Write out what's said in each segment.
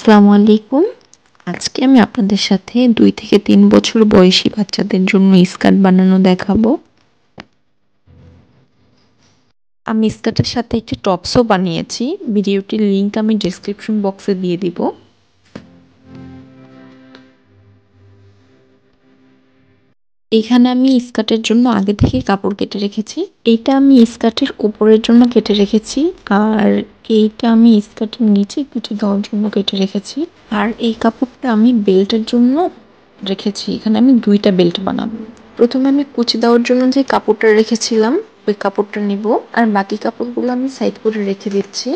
আসসালামু আলাইকুম। আজকে আমি আপনাদের সাথে ২ থেকে ৩ বছর বয়সী বাচ্চাদের জন্য স্কার্ট বানানো দেখাবো। আমি স্কার্টের সাথে একটি টপসও বানিয়েছি। ভিডিওটির লিংক আমি ডেসক্রিপশন বক্সে দিয়ে দিব। এখানে আমি স্কার্টের জন্য আগে থেকে কাপড় কেটে রেখেছি। এইটা আমি স্কার্টের উপরের জন্য কেটে রেখেছি। আর এইটা আমি স্কার্টের নিচে কুচি দেওয়ার জন্য কেটে রেখেছি। আর এই কাপড়টা আমি বেল্টের জন্য রেখেছি। এখানে আমি ২ টা বেল্ট বানাবো। প্রথমে আমি কুচি দেওয়ার জন্য যে কাপড়টা রেখেছিলাম, ওই কাপড়টা নিব। আর বাকি কাপড়গুলো আমি সাইড করে রেখে দিচ্ছি।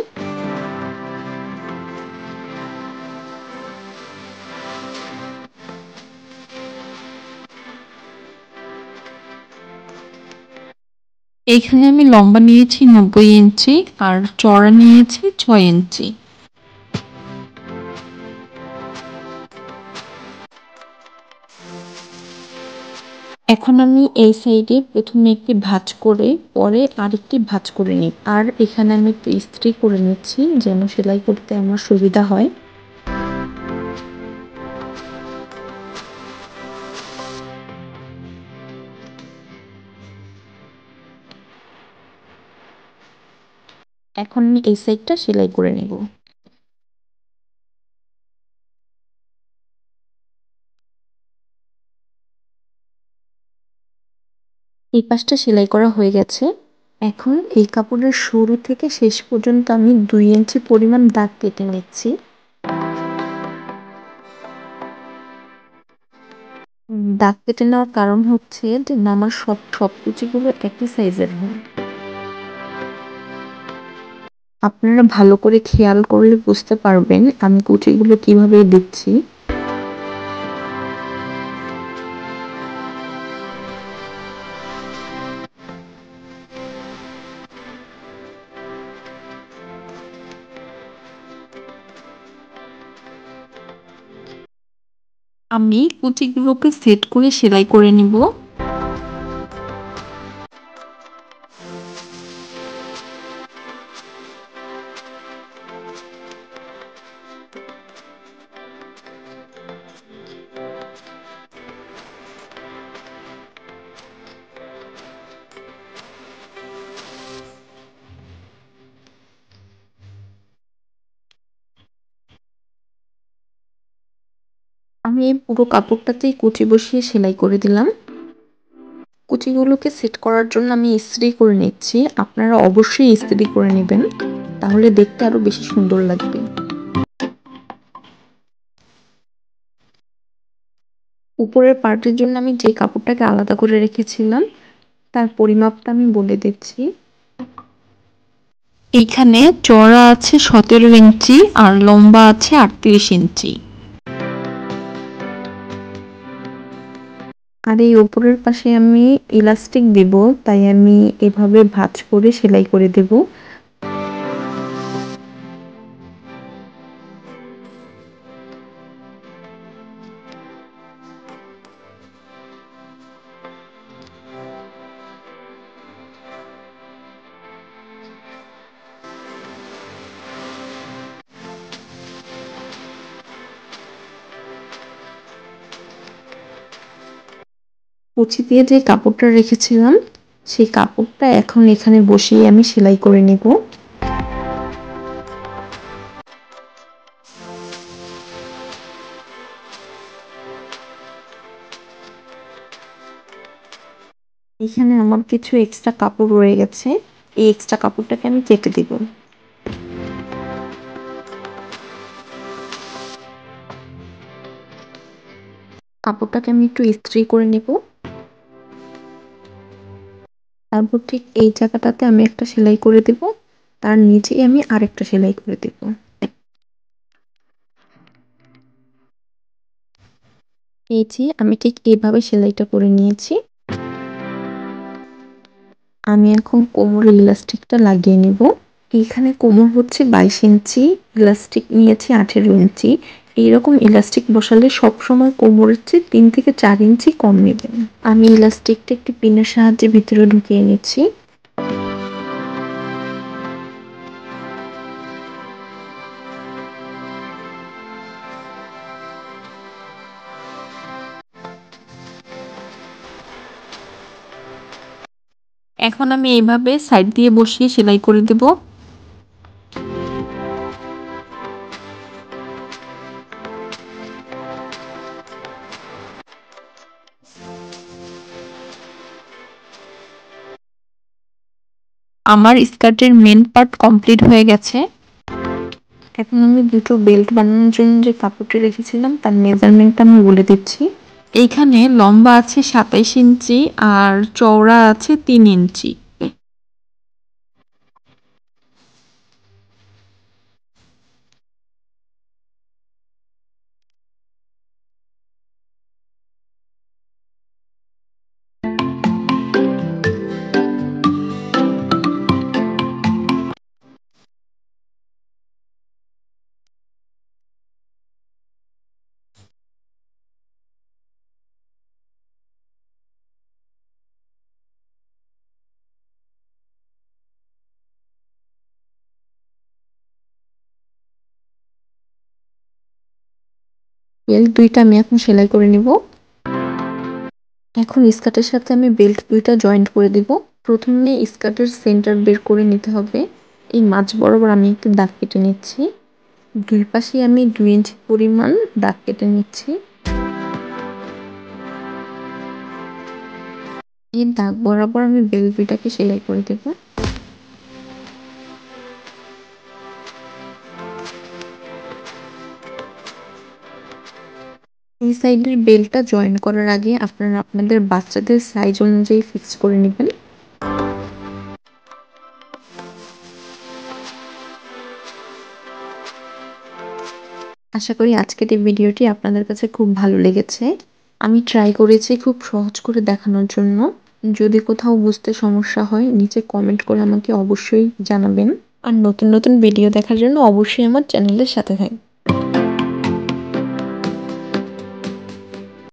এখানে আমি লম্বা নিয়েছি ৯০ ইঞ্চি আর চওড়া নিয়েছি ৬ ইঞ্চি। এখন আমি এই সাইডে প্রথমে একটি ভাঁজ করে পরে আরেকটি ভাঁজ করে নিই। আর এখানে আমি একটু ইস্ত্রি করে নিচ্ছি যেন সেলাই করতে আমার সুবিধা হয়। এখন আমি এই সাইডটা সেলাই করে নেব। এই পাশটা সেলাই করা হয়ে গেছে। এখন এই কাপড়ের শুরু থেকে শেষ পর্যন্ত আমি ২ ইঞ্চি পরিমাণ দাগ কেটে নিচ্ছি। দাগ কেটে নেওয়ার কারণ হচ্ছে যে আমার সব কুচিগুলো একই সাইজের হয়। আপনারা ভালো করে খেয়াল করলে বুঝতে পারবেন আমি কুচিগুলো কিভাবে দিচ্ছি। আমি কুচিগুলোকে সেট করে সেলাই করে নিব। আমি এই পুরো কাপড়টাতেই কুচি বসিয়ে সেলাই করে দিলাম। কুচিগুলোকে সেট করার জন্য আমি ইস্ত্রি করে নিচ্ছি। আপনারা অবশ্যই ইস্ত্রি করে নেবেন, তাহলে দেখতে আরো বেশি সুন্দর লাগবে। উপরের পার্টের জন্য আমি যে কাপড়টাকে আলাদা করে রেখেছিলাম তার পরিমাপটা আমি বলে দিচ্ছি। এইখানে চওড়া আছে ১৭ ইঞ্চি আর লম্বা আছে ৩৮ ইঞ্চি। আর এই উপরের পাশে আমি ইলাস্টিক দিব, তাই আমি এভাবে ভাঁজ করে সেলাই করে দেব। কুচি দিয়ে যে কাপড়টা রেখেছিলাম সেই কাপড়টা এখন এখানে বসিয়ে আমি সেলাই করে নেব। এখানে আমার কিছু এক্সট্রা কাপড় রয়ে গেছে, এই এক্সট্রা কাপড়টাকে আমি কেটে দিব। কাপড়টাকে আমি একটু ইস্ত্রি করে নেব। তারপর ঠিক এই জায়গাটাতে আমি একটা সেলাই করে দেব, তার নিচেই আমি আরেকটা সেলাই করে দেব। এই যে আমি ঠিক এইভাবে সেলাইটা করে নিয়েছি। আমি এখন কোমরের ইলাস্টিকটা লাগিয়ে নিব। এখানে কোমর হচ্ছে ২২ ইঞ্চি, ইলাস্টিক নিয়েছি ১৮ ইঞ্চি। এইরকম ইলাস্টিক বসালে সবসময় কোমরের চেয়ে ৩ থেকে ৪ ইঞ্চি কম নেবেন। আমি ইলাস্টিকটা একটি পিনের সাহায্যে ভিতরে ঢুকিয়ে নিচ্ছি। এখন আমি এইভাবে সাইড দিয়ে বসিয়ে সেলাই করে দেব। আমার স্কার্টের মেন পার্ট কমপ্লিট হয়ে গেছে। এখন আমি দুটো বেল্ট বানানোর জন্য যে কাপড়টি রেখেছিলাম তার মেজারমেন্টটা আমি বলে দিচ্ছি। এইখানে লম্বা আছে 27 ইঞ্চি আর চওড়া আছে 3 ইঞ্চি। বেল্ট দুইটা আমি এখন সেলাই করে নিব। এখন স্কার্টের সাথে আমি বেল্ট দুইটা জয়েন্ট করে দিব। প্রথমে স্কার্টের সেন্টার বের করে নিতে হবে। এই মাঝ বরাবর আমি একটু দাগ কেটে নিচ্ছি। দুই পাশে আমি 2 ইঞ্চি পরিমাণ দাগ কেটে নিচ্ছি। এই দাগ বরাবর আমি বেল্ট দুইটাকে সেলাই করে দেব। এই সাইডের বেল্টটা জয়েন করার আগে আপনারা আপনাদের বাচ্চাদের সাইজ অনুযায়ী ফিক্স করে নেবেন। আশা করি আজকের এই ভিডিওটি আপনাদের কাছে খুব ভালো লেগেছে। আমি ট্রাই করেছি খুব সহজ করে দেখানোর জন্য। যদি কোথাও বুঝতে সমস্যা হয় নিচে কমেন্ট করে আমাকে অবশ্যই জানাবেন। আর নতুন নতুন ভিডিও দেখার জন্য অবশ্যই আমার চ্যানেলের সাথে থাকবেন।